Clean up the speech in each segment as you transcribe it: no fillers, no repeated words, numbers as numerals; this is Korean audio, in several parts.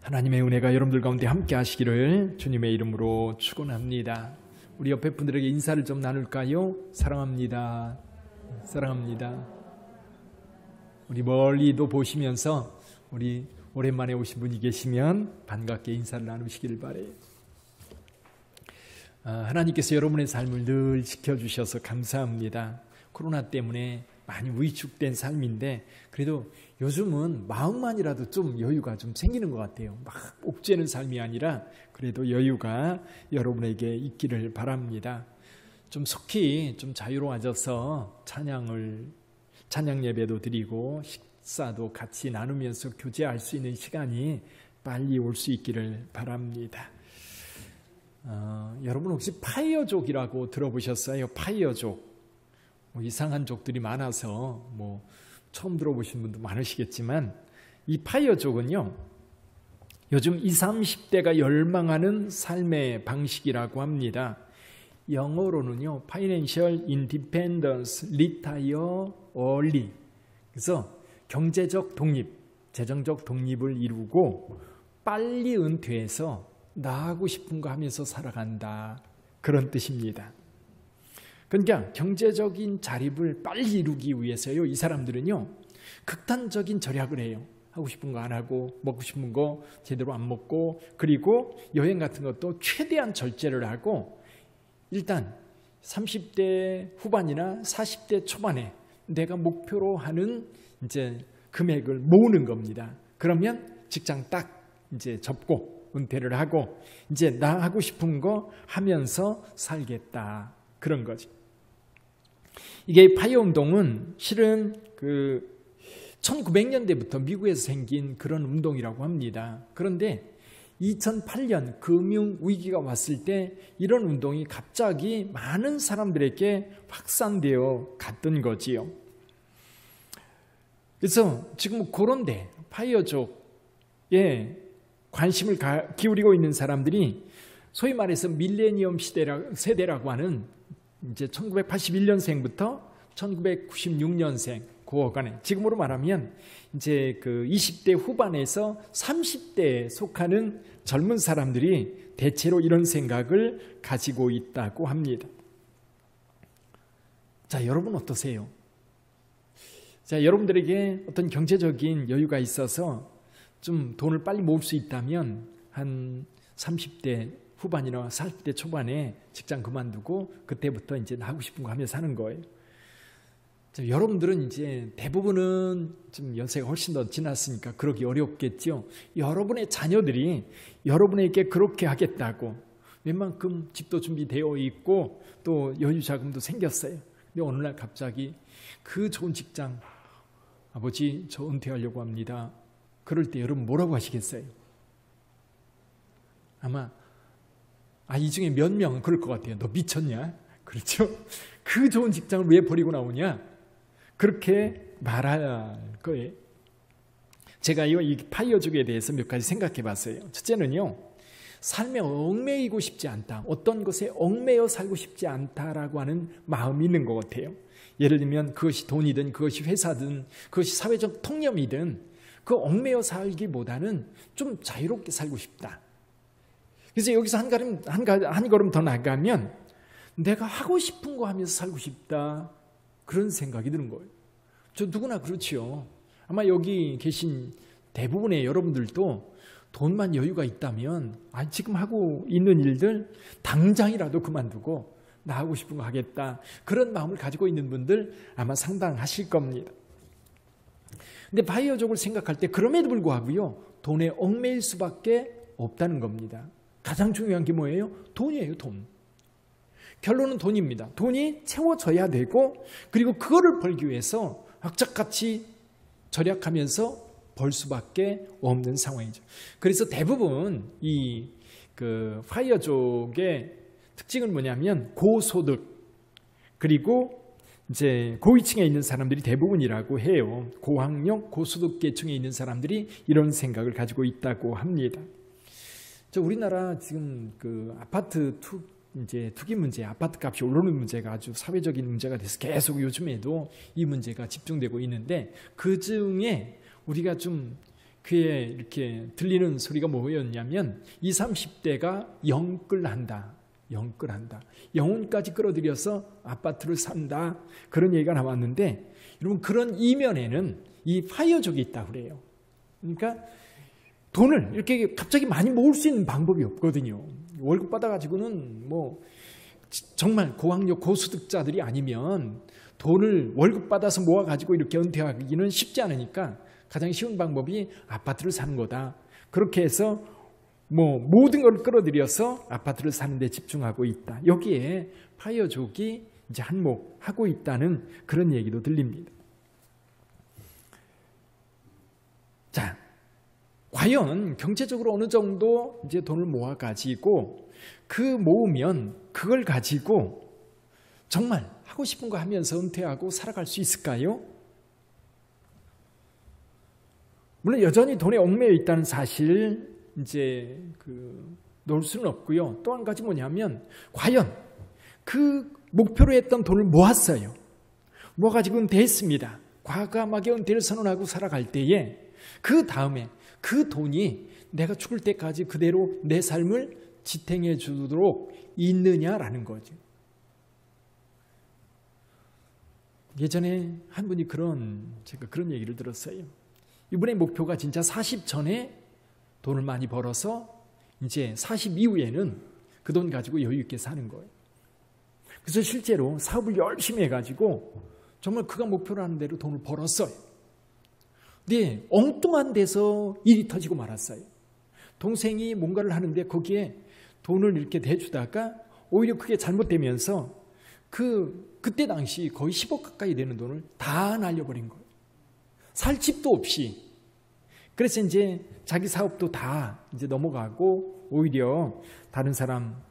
하나님의 은혜가 여러분들 가운데 함께 하시기를 주님의 이름으로 축원합니다. 우리 옆에 분들에게 인사를 좀 나눌까요? 사랑합니다. 사랑합니다. 우리 멀리도 보시면서 우리 오랜만에 오신 분이 계시면 반갑게 인사를 나누시기를 바라요. 하나님께서 여러분의 삶을 늘 지켜주셔서 감사합니다. 코로나 때문에 많이 위축된 삶인데 그래도 요즘은 마음만이라도 좀 여유가 좀 생기는 것 같아요. 막 옥죄는 삶이 아니라 그래도 여유가 여러분에게 있기를 바랍니다. 좀 속히 좀 자유로워져서 찬양 예배도 드리고 식사도 같이 나누면서 교제할 수 있는 시간이 빨리 올 수 있기를 바랍니다. 여러분 혹시 파이어족이라고 들어보셨어요? 파이어족. 이상한 족들이 많아서 처음 들어보신 분도 많으시겠지만 이 파이어족은요, 요즘 20, 30대가 열망하는 삶의 방식이라고 합니다. 영어로는요, Financial Independence Retire Early. 그래서 경제적 독립, 재정적 독립을 이루고 빨리 은퇴해서 나 하고 싶은 거 하면서 살아간다. 그런 뜻입니다. 그러니까 경제적인 자립을 빨리 이루기 위해서요, 이 사람들은요 극단적인 절약을 해요. 하고 싶은 거 안 하고 먹고 싶은 거 제대로 안 먹고, 그리고 여행 같은 것도 최대한 절제를 하고 일단 30대 후반이나 40대 초반에 내가 목표로 하는 이제 금액을 모으는 겁니다. 그러면 직장 딱 이제 접고 은퇴를 하고 이제 나 하고 싶은 거 하면서 살겠다. 그런 거지. 이게 파이어 운동은 실은 1900년대부터 미국에서 생긴 그런 운동이라고 합니다. 그런데 2008년 금융 위기가 왔을 때 이런 운동이 갑자기 많은 사람들에게 확산되어 갔던 거지요. 그래서 지금 그런데 파이어족에 관심을 기울이고 있는 사람들이 소위 말해서 밀레니엄 세대라고 하는 이제 1981년생부터 1996년생 그간에, 지금으로 말하면 이제 20대 후반에서 30대에 속하는 젊은 사람들이 대체로 이런 생각을 가지고 있다고 합니다. 자, 여러분 어떠세요? 자, 여러분들에게 어떤 경제적인 여유가 있어서 좀 돈을 빨리 모을 수 있다면 한 30대 후반이나 40대 초반에 직장 그만두고 그때부터 이제 하고 싶은 거 하며 사는 거예요. 자, 여러분들은 이제 대부분은 좀 연세가 훨씬 더 지났으니까 그러기 어렵겠죠. 여러분의 자녀들이 여러분에게 그렇게 하겠다고 웬만큼 집도 준비되어 있고 또 여유 자금도 생겼어요. 근데 어느 날 갑자기 그 좋은 직장, 아버지 저 은퇴하려고 합니다. 그럴 때 여러분 뭐라고 하시겠어요? 아마 이 중에 몇 명은 그럴 것 같아요. 너 미쳤냐? 그렇죠? 그 좋은 직장을 왜 버리고 나오냐? 그렇게 말할 거예요. 제가 이 파이어족에 대해서 몇 가지 생각해 봤어요. 첫째는요, 삶에 얽매이고 싶지 않다. 어떤 것에 얽매여 살고 싶지 않다라고 하는 마음이 있는 것 같아요. 예를 들면 그것이 돈이든 그것이 회사든 그것이 사회적 통념이든 그 얽매여 살기보다는 좀 자유롭게 살고 싶다. 그래서 여기서 한 걸음 더 나가면 내가 하고 싶은 거 하면서 살고 싶다. 그런 생각이 드는 거예요. 저 누구나 그렇지요. 아마 여기 계신 대부분의 여러분들도 돈만 여유가 있다면 지금 하고 있는 일들 당장이라도 그만두고 나 하고 싶은 거 하겠다. 그런 마음을 가지고 있는 분들 아마 상당하실 겁니다. 근데 바이어족을 생각할 때 그럼에도 불구하고요, 돈에 얽매일 수밖에 없다는 겁니다. 가장 중요한 게 뭐예요? 돈이에요, 돈. 결론은 돈입니다. 돈이 채워져야 되고, 그리고 그거를 벌기 위해서 악착같이 절약하면서 벌 수밖에 없는 상황이죠. 그래서 대부분 이 파이어족의 특징은 뭐냐면 고소득, 그리고 이제 고위층에 있는 사람들이 대부분이라고 해요. 고학력, 고소득 계층에 있는 사람들이 이런 생각을 가지고 있다고 합니다. 우리나라 지금 아파트 투기 문제, 아파트 값이 오르는 문제가 아주 사회적인 문제가 돼서 계속 요즘에도 이 문제가 집중되고 있는데, 그 중에 우리가 좀 귀에 이렇게 들리는 소리가 뭐였냐면 20, 30대가 영끌한다. 영끌한다. 영혼까지 끌어들여서 아파트를 산다. 그런 얘기가 나왔는데 여러분 그런 이면에는 이 파이어족이 있다고 그래요. 그러니까 돈을 이렇게 갑자기 많이 모을 수 있는 방법이 없거든요. 월급 받아가지고는 뭐 정말 고학력 고소득자들이 아니면 돈을 월급 받아서 모아가지고 이렇게 은퇴하기는 쉽지 않으니까 가장 쉬운 방법이 아파트를 사는 거다. 그렇게 해서 뭐 모든 걸 끌어들여서 아파트를 사는 데 집중하고 있다. 여기에 파이어족이 이제 한몫하고 있다는 그런 얘기도 들립니다. 자, 과연 경제적으로 어느 정도 이제 돈을 모아 가지고 그 모으면 그걸 가지고 정말 하고 싶은 거 하면서 은퇴하고 살아갈 수 있을까요? 물론 여전히 돈에 얽매여 있다는 사실 이제 놓을 수는 없고요. 또 한 가지 뭐냐면 과연 그 목표로 했던 돈을 모았어요. 모아가지고 은퇴했습니다. 과감하게 은퇴를 선언하고 살아갈 때에 그 다음에 그 돈이 내가 죽을 때까지 그대로 내 삶을 지탱해 주도록 있느냐라는 거죠. 예전에 한 분이 제가 그런 얘기를 들었어요. 이분의 목표가 진짜 40 전에 돈을 많이 벌어서 이제 40 이후에는 그 돈 가지고 여유 있게 사는 거예요. 그래서 실제로 사업을 열심히 해가지고 정말 그가 목표로 하는 대로 돈을 벌었어요. 근데 엉뚱한 데서 일이 터지고 말았어요. 동생이 뭔가를 하는데 거기에 돈을 이렇게 대주다가 오히려 그게 잘못되면서 그때 당시 거의 10억 가까이 되는 돈을 다 날려버린 거예요. 살 집도 없이. 그래서 이제 자기 사업도 다 이제 넘어가고 오히려 다른 사람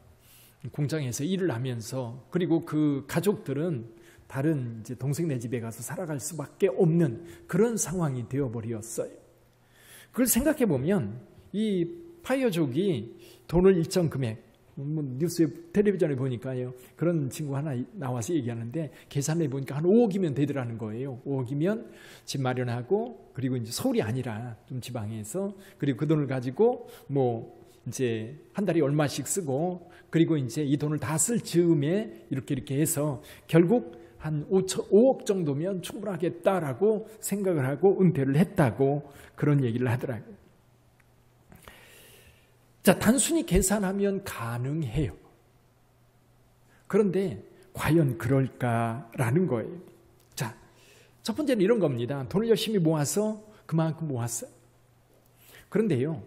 공장에서 일을 하면서 그리고 그 가족들은 다른 이제 동생네 집에 가서 살아갈 수밖에 없는 그런 상황이 되어버렸어요. 그걸 생각해 보면 이 파이어족이 돈을 일정 금액, 뉴스에 텔레비전에 보니까요 그런 친구 하나 나와서 얘기하는데 계산해 보니까 한 5억이면 되더라는 거예요. 5억이면 집 마련하고 그리고 이제 서울이 아니라 좀 지방에서 그리고 그 돈을 가지고 뭐 이제 한 달에 얼마씩 쓰고 그리고 이제 이 돈을 다 쓸 즈음에 이렇게 해서 결국 한 5억 정도면 충분하겠다라고 생각을 하고 은퇴를 했다고 그런 얘기를 하더라고요. 자, 단순히 계산하면 가능해요. 그런데 과연 그럴까라는 거예요. 자, 첫 번째는 이런 겁니다. 돈을 열심히 모아서 그만큼 모았어요. 그런데요,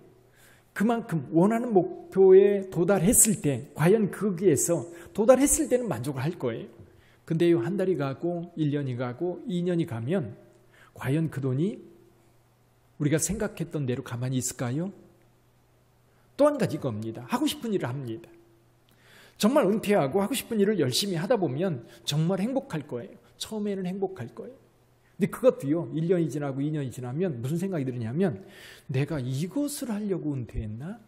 그만큼 원하는 목표에 도달했을 때 과연 거기에서 도달했을 때는 만족을 할 거예요. 근데요, 한 달이 가고 1년이 가고 2년이 가면 과연 그 돈이 우리가 생각했던 대로 가만히 있을까요? 또 한 가지 겁니다. 하고 싶은 일을 합니다. 정말 은퇴하고 하고 싶은 일을 열심히 하다 보면 정말 행복할 거예요. 처음에는 행복할 거예요. 근데 그것도요, 1년이 지나고 2년이 지나면 무슨 생각이 드냐면 내가 이것을 하려고 은퇴했나?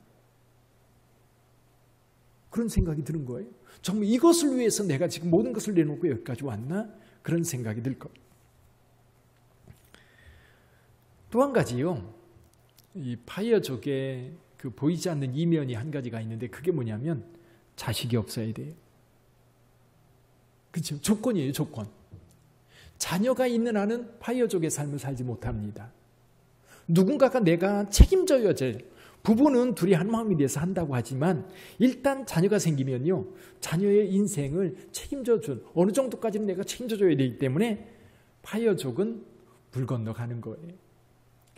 그런 생각이 드는 거예요. 정말 이것을 위해서 내가 지금 모든 것을 내놓고 여기까지 왔나? 그런 생각이 들 거예요. 또 한 가지요, 이 파이어족의 그 보이지 않는 이면이 한 가지가 있는데 그게 뭐냐면 자식이 없어야 돼요. 그렇죠? 조건이에요, 조건. 자녀가 있는 한은 파이어족의 삶을 살지 못합니다. 누군가가 내가 책임져야 될, 부부는 둘이 한 마음이 돼서 한다고 하지만 일단 자녀가 생기면요, 자녀의 인생을 책임져준, 어느 정도까지는 내가 책임져줘야 되기 때문에 파이어족은 물 건너가는 거예요.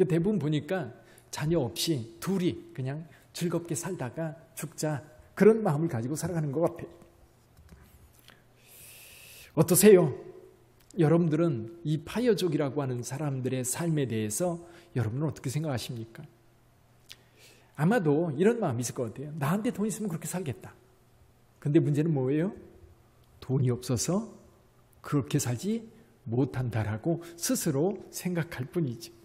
대부분 보니까 자녀 없이 둘이 그냥 즐겁게 살다가 죽자, 그런 마음을 가지고 살아가는 것 같아요. 어떠세요? 여러분들은 이 파이어족이라고 하는 사람들의 삶에 대해서 여러분은 어떻게 생각하십니까? 아마도 이런 마음이 있을 것 같아요. 나한테 돈 있으면 그렇게 살겠다. 근데 문제는 뭐예요? 돈이 없어서 그렇게 살지 못한다라고 스스로 생각할 뿐이지.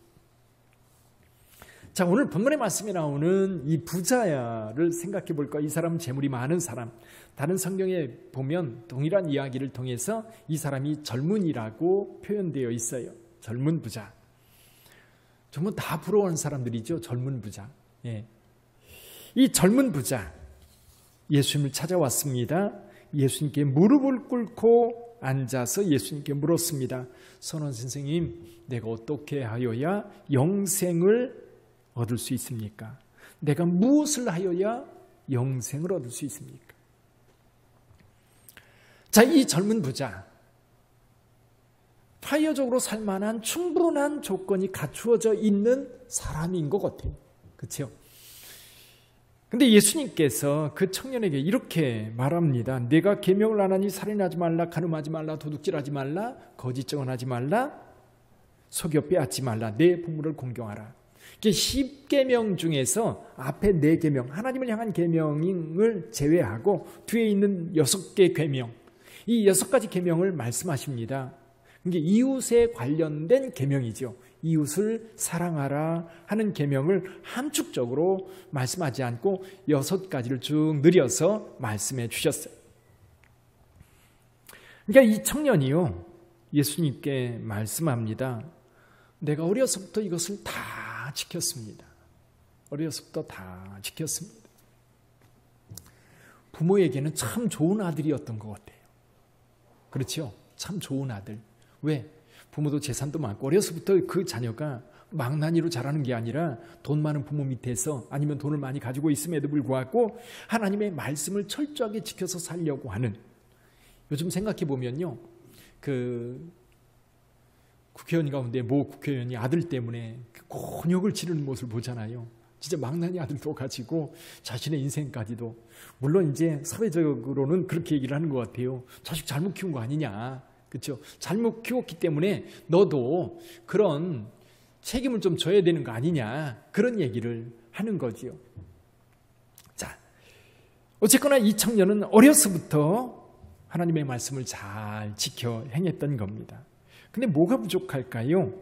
자, 오늘 본문의 말씀에 나오는 이 부자야를 생각해 볼까? 이 사람은 재물이 많은 사람. 다른 성경에 보면 동일한 이야기를 통해서 이 사람이 젊은이라고 표현되어 있어요. 젊은 부자. 정말 다 부러워하는 사람들이죠. 젊은 부자. 예. 이 젊은 부자 예수님을 찾아왔습니다. 예수님께 무릎을 꿇고 앉아서 예수님께 물었습니다. 선원 선생님, 내가 어떻게 하여야 영생을 얻을 수 있습니까? 내가 무엇을 하여야 영생을 얻을 수 있습니까? 자, 이 젊은 부자, 파이어적으로 살만한 충분한 조건이 갖추어져 있는 사람인 것 같아요. 그렇죠? 근데 예수님께서 그 청년에게 이렇게 말합니다. 내가 계명을 안 하니 살인하지 말라, 간음하지 말라, 도둑질하지 말라, 거짓 증언하지 말라, 속여 빼앗지 말라, 내 부모를 공경하라. 10계명 중에서 앞에 4계명, 하나님을 향한 계명을 제외하고 뒤에 있는 6개 계명, 이 6가지 계명을 말씀하십니다. 이게 이웃에 관련된 계명이죠. 이웃을 사랑하라 하는 계명을 함축적으로 말씀하지 않고 6가지를 쭉 늘려서 말씀해 주셨어요. 그러니까 이 청년이요, 예수님께 말씀합니다. 내가 어려서부터 이것을 다 지켰습니다. 어려서부터 다 지켰습니다. 부모에게는 참 좋은 아들이었던 것 같아요. 그렇죠? 참 좋은 아들. 왜? 부모도 재산도 많고 어려서부터 그 자녀가 망나니로 자라는 게 아니라 돈 많은 부모 밑에서 아니면 돈을 많이 가지고 있음에도 불구하고 하나님의 말씀을 철저하게 지켜서 살려고 하는, 요즘 생각해 보면요, 그 국회의원 가운데 모 국회의원이 아들 때문에 곤욕을 치르는 모습을 보잖아요. 진짜 망나니 아들도 가지고 자신의 인생까지도, 물론 이제 사회적으로는 그렇게 얘기를 하는 것 같아요. 자식 잘못 키운 거 아니냐, 그렇죠? 잘못 키웠기 때문에 너도 그런 책임을 좀 져야 되는 거 아니냐, 그런 얘기를 하는 거지요. 자, 어쨌거나 이 청년은 어려서부터 하나님의 말씀을 잘 지켜 행했던 겁니다. 근데 뭐가 부족할까요?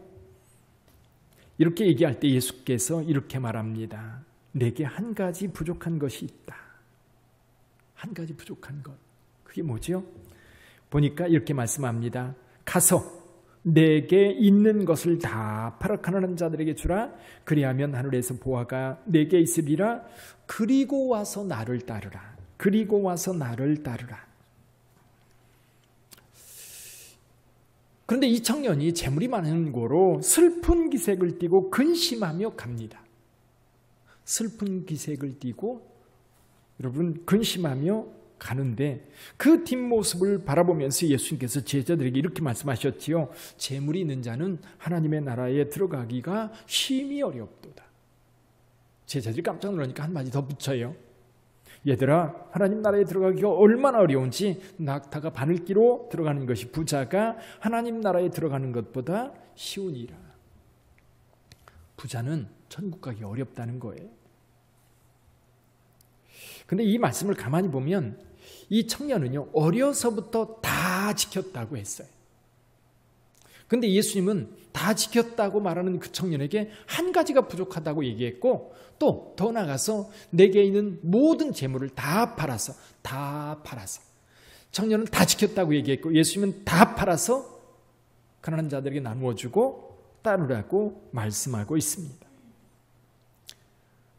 이렇게 얘기할 때 예수께서 이렇게 말합니다. 내게 한 가지 부족한 것이 있다. 한 가지 부족한 것. 그게 뭐죠? 보니까 이렇게 말씀합니다. 가서 내게 있는 것을 다 팔아 가난한 자들에게 주라. 그리하면 하늘에서 보화가 내게 있으리라. 그리고 와서 나를 따르라. 그리고 와서 나를 따르라. 그런데 이 청년이 재물이 많은 고로 슬픈 기색을 띠고 근심하며 갑니다. 슬픈 기색을 띠고 여러분 근심하며 가는데 그 뒷모습을 바라보면서 예수님께서 제자들에게 이렇게 말씀하셨지요. 재물이 있는 자는 하나님의 나라에 들어가기가 심히 어렵도다. 제자들이 깜짝 놀라니까 한마디 더 붙여요. 얘들아, 하나님 나라에 들어가기가 얼마나 어려운지 낙타가 바늘기로 들어가는 것이 부자가 하나님 나라에 들어가는 것보다 쉬우니라. 부자는 천국 가기 어렵다는 거예요. 근데 이 말씀을 가만히 보면 이 청년은요, 어려서부터 다 지켰다고 했어요. 근데 예수님은 다 지켰다고 말하는 그 청년에게 한 가지가 부족하다고 얘기했고, 또 더 나아가서 내게 있는 모든 재물을 다 팔아서 청년은 다 지켰다고 얘기했고, 예수님은 다 팔아서 가난한 자들에게 나누어주고 따르라고 말씀하고 있습니다.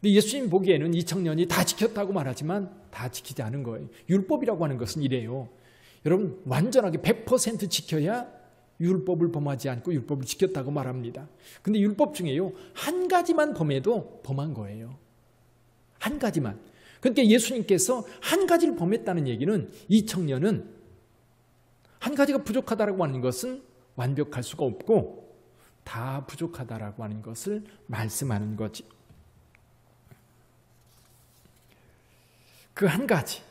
근데 예수님 보기에는 이 청년이 다 지켰다고 말하지만 다 지키지 않은 거예요. 율법이라고 하는 것은 이래요. 여러분, 완전하게 100% 지켜야 율법을 범하지 않고 율법을 지켰다고 말합니다. 근데 율법 중에요, 한 가지만 범해도 범한 거예요. 한 가지만. 그러니까 예수님께서 한 가지를 범했다는 얘기는 이 청년은 한 가지가 부족하다라고 하는 것은 완벽할 수가 없고 다 부족하다라고 하는 것을 말씀하는 거지. 그 한 가지,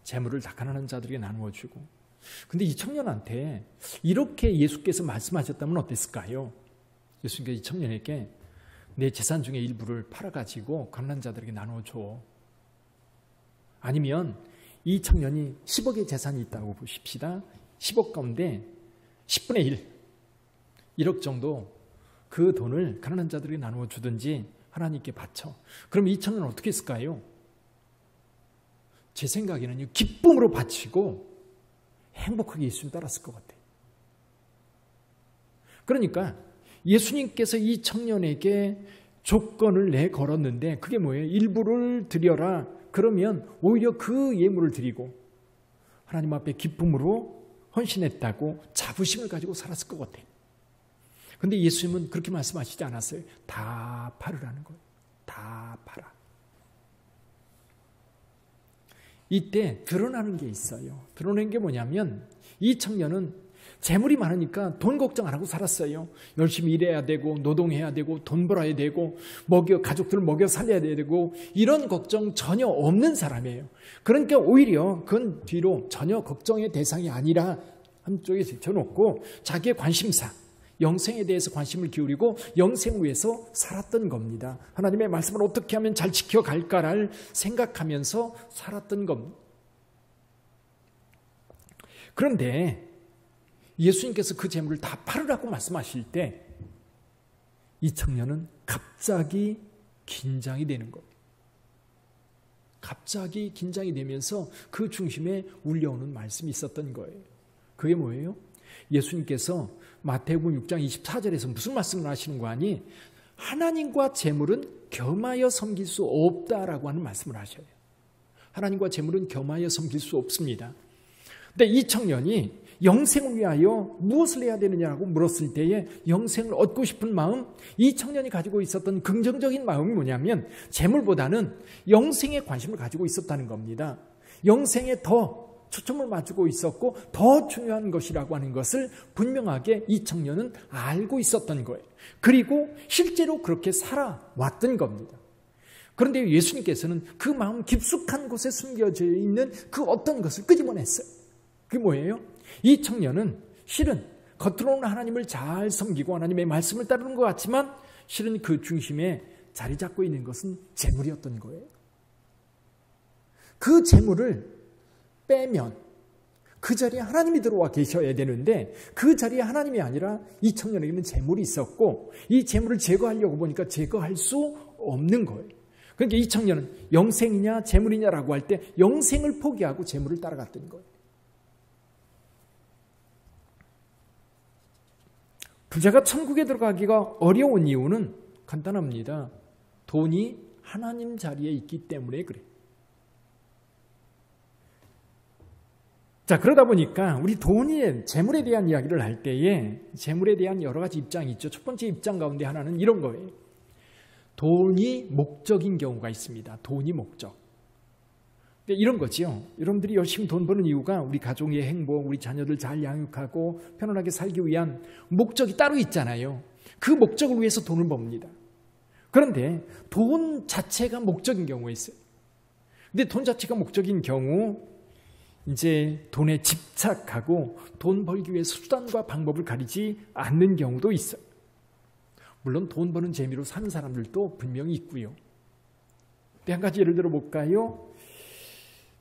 재물을 다 가난한 자들에게 나누어 주고. 근데 이 청년한테 이렇게 예수께서 말씀하셨다면 어땠을까요? 예수님께서 이 청년에게 내 재산 중에 일부를 팔아가지고 가난한 자들에게 나누어 줘. 아니면 이 청년이 10억의 재산이 있다고 보십시다. 10억 가운데 10분의 1, 1억 정도 그 돈을 가난한 자들에게 나누어 주든지 하나님께 바쳐. 그럼 이 청년은 어떻게 했을까요? 제 생각에는 기쁨으로 바치고 행복하게 예수님 따랐을 것 같아요. 그러니까 예수님께서 이 청년에게 조건을 내걸었는데 그게 뭐예요? 일부를 드려라. 그러면 오히려 그 예물을 드리고 하나님 앞에 기쁨으로 헌신했다고 자부심을 가지고 살았을 것 같아요. 그런데 예수님은 그렇게 말씀하시지 않았어요. 다 팔으라는 거예요. 다 팔아. 이때 드러나는 게 있어요. 드러낸 게 뭐냐면 이 청년은 재물이 많으니까 돈 걱정 안 하고 살았어요. 열심히 일해야 되고 노동해야 되고 돈 벌어야 되고 가족들을 먹여 살려야 되고 이런 걱정 전혀 없는 사람이에요. 그러니까 오히려 그건 뒤로 전혀 걱정의 대상이 아니라 한쪽에 제쳐놓고 자기의 관심사, 영생에 대해서 관심을 기울이고 영생을 위해서 살았던 겁니다. 하나님의 말씀을 어떻게 하면 잘 지켜갈까를 생각하면서 살았던 겁니다. 그런데 예수님께서 그 재물을 다 팔으라고 말씀하실 때 이 청년은 갑자기 긴장이 되는 거예요. 갑자기 긴장이 되면서 그 중심에 울려오는 말씀이 있었던 거예요. 그게 뭐예요? 예수님께서 마태복음 6장 24절에서 무슨 말씀을 하시는 거 아니? 하나님과 재물은 겸하여 섬길 수 없다라고 하는 말씀을 하셔요. 하나님과 재물은 겸하여 섬길 수 없습니다. 근데 이 청년이 영생을 위하여 무엇을 해야 되느냐고 물었을 때에 영생을 얻고 싶은 마음, 이 청년이 가지고 있었던 긍정적인 마음이 뭐냐면 재물보다는 영생에 관심을 가지고 있었다는 겁니다. 영생에 더 초점을 맞추고 있었고 더 중요한 것이라고 하는 것을 분명하게 이 청년은 알고 있었던 거예요. 그리고 실제로 그렇게 살아왔던 겁니다. 그런데 예수님께서는 그 마음 깊숙한 곳에 숨겨져 있는 그 어떤 것을 끄집어냈어요. 그게 뭐예요? 이 청년은 실은 겉으로는 하나님을 잘 섬기고 하나님의 말씀을 따르는 것 같지만 실은 그 중심에 자리 잡고 있는 것은 재물이었던 거예요. 그 재물을 빼면 그 자리에 하나님이 들어와 계셔야 되는데 그 자리에 하나님이 아니라 이 청년에게는 재물이 있었고 이 재물을 제거하려고 보니까 제거할 수 없는 거예요. 그러니까 이 청년은 영생이냐 재물이냐라고 할 때 영생을 포기하고 재물을 따라갔던 거예요. 부자가 천국에 들어가기가 어려운 이유는 간단합니다. 돈이 하나님 자리에 있기 때문에 그래요. 자, 그러다 보니까 우리 돈이 재물에 대한 이야기를 할 때에 재물에 대한 여러 가지 입장이 있죠. 첫 번째 입장 가운데 하나는 이런 거예요. 돈이 목적인 경우가 있습니다. 돈이 목적. 이런 거죠. 여러분들이 열심히 돈 버는 이유가 우리 가족의 행복, 우리 자녀들 잘 양육하고 편안하게 살기 위한 목적이 따로 있잖아요. 그 목적을 위해서 돈을 법니다. 그런데 돈 자체가 목적인 경우가 있어요. 근데 돈 자체가 목적인 경우 이제 돈에 집착하고 돈 벌기 위해서 수단과 방법을 가리지 않는 경우도 있어요. 물론 돈 버는 재미로 사는 사람들도 분명히 있고요. 한 가지 예를 들어 볼까요?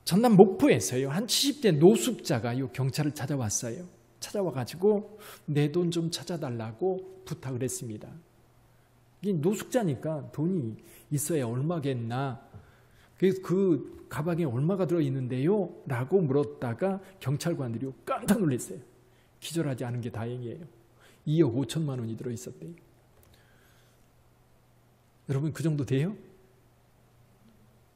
전남 목포에서요. 한 70대 노숙자가요. 경찰을 찾아왔어요. 찾아와가지고 내 돈 좀 찾아달라고 부탁을 했습니다. 이 노숙자니까 돈이 있어야 얼마겠나. 그래서 그 가방에 얼마가 들어있는데요? 라고 물었다가 경찰관들이 깜짝 놀랐어요. 기절하지 않은 게 다행이에요. 2억 5천만 원이 들어있었대요. 여러분 그 정도 돼요?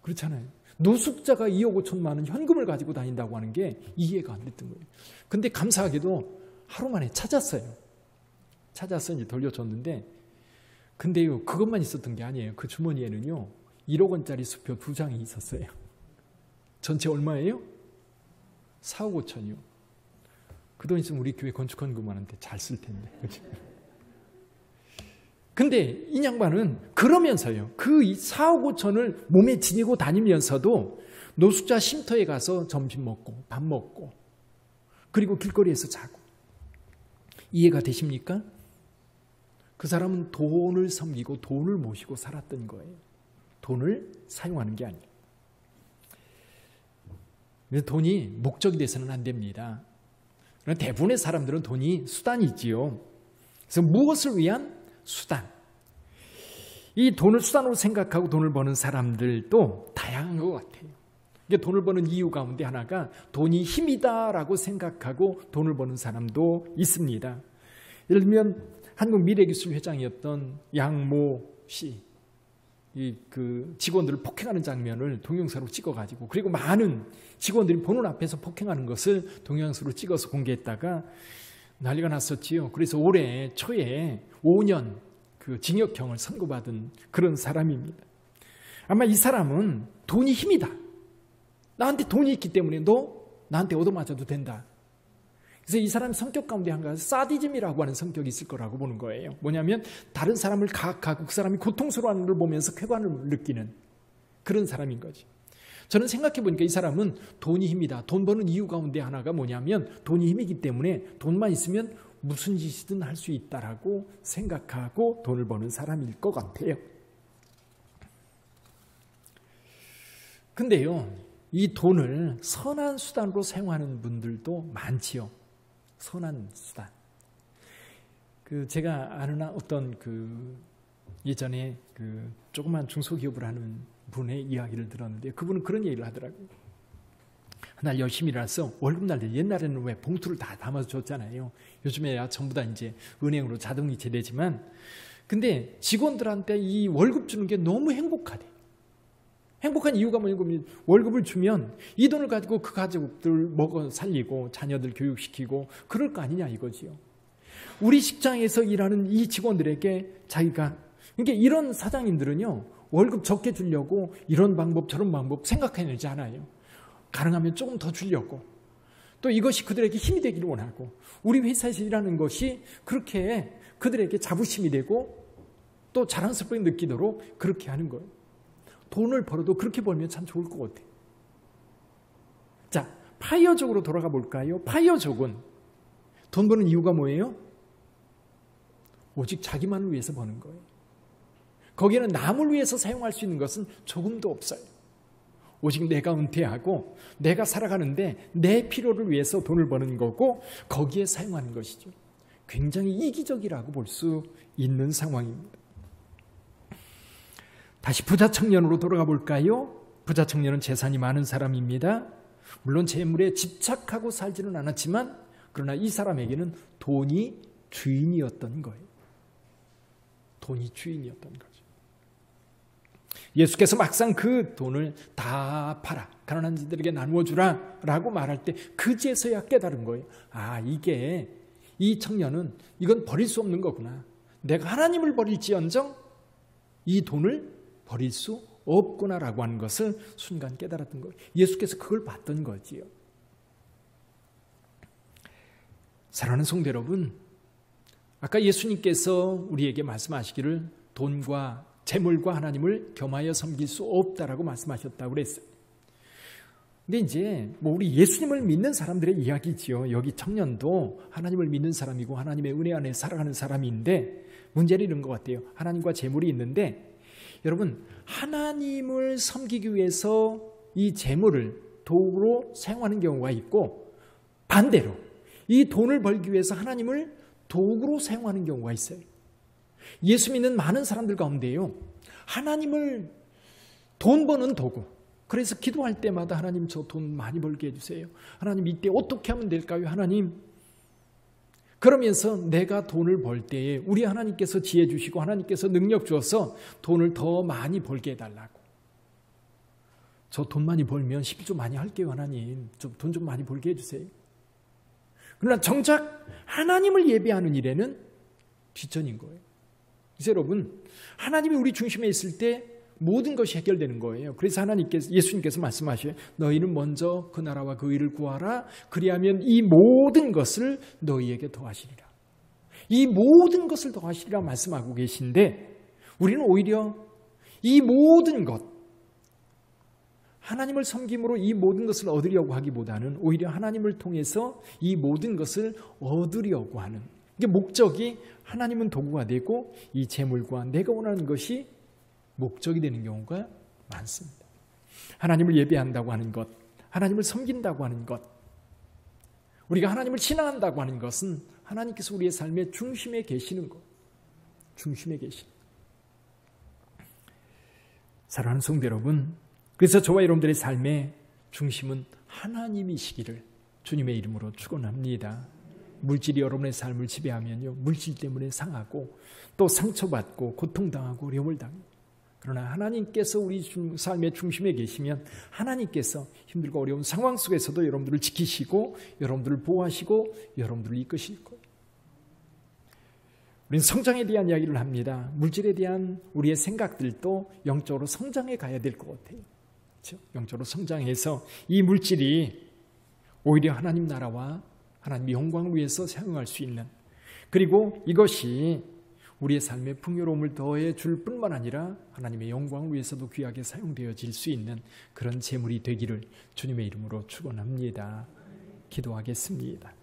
그렇잖아요. 노숙자가 2억 5천만 원 현금을 가지고 다닌다고 하는 게 이해가 안 됐던 거예요. 근데 감사하게도 하루 만에 찾았어요. 찾아서 이제 돌려줬는데 근데요 그것만 있었던 게 아니에요. 그 주머니에는요 1억 원짜리 수표 2장이 있었어요. 전체 얼마예요? 4억 5천이요. 그 돈 있으면 우리 교회 건축헌금한테 잘 쓸 텐데. 그렇죠? 근데 이 양반은 그러면서요. 그 4억 5천을 몸에 지니고 다니면서도 노숙자 쉼터에 가서 점심 먹고 밥 먹고 그리고 길거리에서 자고. 이해가 되십니까? 그 사람은 돈을 섬기고 돈을 모시고 살았던 거예요. 돈을 사용하는 게 아니에요. 돈이 목적이 돼서는 안 됩니다. 대부분의 사람들은 돈이 수단이지요. 그래서 무엇을 위한 수단. 이 돈을 수단으로 생각하고 돈을 버는 사람들도 다양한 것 같아요. 이게 돈을 버는 이유 가운데 하나가 돈이 힘이다라고 생각하고 돈을 버는 사람도 있습니다. 예를 들면 한국미래기술 회장이었던 양모 씨, 직원들을 폭행하는 장면을 동영상으로 찍어가지고, 그리고 많은 직원들이 보는 앞에서 폭행하는 것을 동영상으로 찍어서 공개했다가 난리가 났었지요. 그래서 올해 초에 5년 징역형을 선고받은 그런 사람입니다. 아마 이 사람은 돈이 힘이다. 나한테 돈이 있기 때문에 너 나한테 얻어맞아도 된다. 그래서 이 사람 성격 가운데 한 가지 사디즘이라고 하는 성격이 있을 거라고 보는 거예요. 뭐냐면 다른 사람을 그 사람이 고통스러워하는 걸 보면서 쾌감을 느끼는 그런 사람인 거지. 저는 생각해 보니까 이 사람은 돈이 힘이다. 돈 버는 이유 가운데 하나가 뭐냐면 돈이 힘이기 때문에 돈만 있으면 무슨 짓이든 할 수 있다라고 생각하고 돈을 버는 사람일 것 같아요. 근데요, 이 돈을 선한 수단으로 사용하는 분들도 많지요. 선한 수단. 제가 아는 어떤 예전에 조그만 중소기업을 하는 분의 이야기를 들었는데, 그분은 그런 얘기를 하더라고요. 날 열심히 일해서 월급날 때, 옛날에는 왜 봉투를 다 담아서 줬잖아요. 요즘에야 전부 다 이제 은행으로 자동이체 되지만, 근데 직원들한테 이 월급 주는 게 너무 행복하대. 행복한 이유가 뭐냐면 월급을 주면 이 돈을 가지고 그 가족들 먹어 살리고 자녀들 교육시키고 그럴 거 아니냐 이거지요. 우리 직장에서 일하는 이 직원들에게 그러니까 이런 사장님들은요, 월급 적게 주려고 이런 방법 저런 방법 생각해내지 않아요. 가능하면 조금 더 주려고, 또 이것이 그들에게 힘이 되기를 원하고, 우리 회사에서 일하는 것이 그렇게 그들에게 자부심이 되고 또 자랑스럽게 느끼도록 그렇게 하는 거예요. 돈을 벌어도 그렇게 벌면 참 좋을 것 같아요. 자, 파이어족으로 돌아가 볼까요? 파이어족은 돈 버는 이유가 뭐예요? 오직 자기만을 위해서 버는 거예요. 거기에는 남을 위해서 사용할 수 있는 것은 조금도 없어요. 오직 내가 은퇴하고 내가 살아가는데 내 필요를 위해서 돈을 버는 거고, 거기에 사용하는 것이죠. 굉장히 이기적이라고 볼 수 있는 상황입니다. 다시 부자 청년으로 돌아가 볼까요? 부자 청년은 재산이 많은 사람입니다. 물론 재물에 집착하고 살지는 않았지만, 그러나 이 사람에게는 돈이 주인이었던 거예요. 돈이 주인이었던 거죠. 예수께서 막상 그 돈을 다 팔아 가난한 자들에게 나누어 주라 라고 말할 때 그제서야 깨달은 거예요. 이 청년은 이건 버릴 수 없는 거구나. 내가 하나님을 버릴지언정 이 돈을 버릴 수 없구나라고 하는 것을 순간 깨달았던 거예요. 예수께서 그걸 봤던 거지요. 사랑하는 성도 여러분, 아까 예수님께서 우리에게 말씀하시기를 돈과 재물과 하나님을 겸하여 섬길 수 없다라고 말씀하셨다고 그랬어요. 근데 이제 우리 예수님을 믿는 사람들의 이야기지요. 여기 청년도 하나님을 믿는 사람이고 하나님의 은혜 안에 살아가는 사람인데, 문제는 이런 것 같아요. 하나님과 재물이 있는데, 여러분, 하나님을 섬기기 위해서 이 재물을 도구로 사용하는 경우가 있고, 반대로 이 돈을 벌기 위해서 하나님을 도구로 사용하는 경우가 있어요. 예수 믿는 많은 사람들 가운데요, 하나님을 돈 버는 도구, 그래서 기도할 때마다 하나님 저 돈 많이 벌게 해주세요. 하나님 이때 어떻게 하면 될까요? 하나님, 그러면서 내가 돈을 벌 때에 우리 하나님께서 지혜 주시고 하나님께서 능력 주어서 돈을 더 많이 벌게 해달라고. 저 돈 많이 벌면 12조 많이 할게요. 하나님 돈 좀 많이 벌게 해주세요. 그러나 정작 하나님을 예배하는 일에는 뒷전인 거예요. 그래서 여러분, 하나님이 우리 중심에 있을 때 모든 것이 해결되는 거예요. 그래서 예수님께서 말씀하셔요. 너희는 먼저 그 나라와 그 의를 구하라. 그리하면 이 모든 것을 너희에게 더하시리라. 이 모든 것을 더하시리라 말씀하고 계신데, 우리는 오히려 이 모든 것, 하나님을 섬김으로 이 모든 것을 얻으려고 하기보다는 오히려 하나님을 통해서 이 모든 것을 얻으려고 하는, 이게 목적이 하나님은 도구가 되고 이 재물과 내가 원하는 것이 목적이 되는 경우가 많습니다. 하나님을 예배한다고 하는 것, 하나님을 섬긴다고 하는 것, 우리가 하나님을 신앙한다고 하는 것은 하나님께서 우리의 삶의 중심에 계시는 것, 중심에 계시는 것. 사랑하는 성도 여러분, 그래서 저와 여러분들의 삶의 중심은 하나님이시기를 주님의 이름으로 축원합니다. 물질이 여러분의 삶을 지배하면요, 물질 때문에 상하고 또 상처받고 고통당하고 어려움을 당해요. 그러나 하나님께서 우리 삶의 중심에 계시면 하나님께서 힘들고 어려운 상황 속에서도 여러분들을 지키시고 여러분들을 보호하시고 여러분들을 이끄실 거예요. 우리는 성장에 대한 이야기를 합니다. 물질에 대한 우리의 생각들도 영적으로 성장해 가야 될 것 같아요. 그렇죠? 영적으로 성장해서 이 물질이 오히려 하나님 나라와 하나님의 영광을 위해서 사용할 수 있는, 그리고 이것이 우리의 삶의 풍요로움을 더해 줄 뿐만 아니라 하나님의 영광을 위해서도 귀하게 사용되어질 수 있는 그런 재물이 되기를 주님의 이름으로 축원합니다. 기도하겠습니다.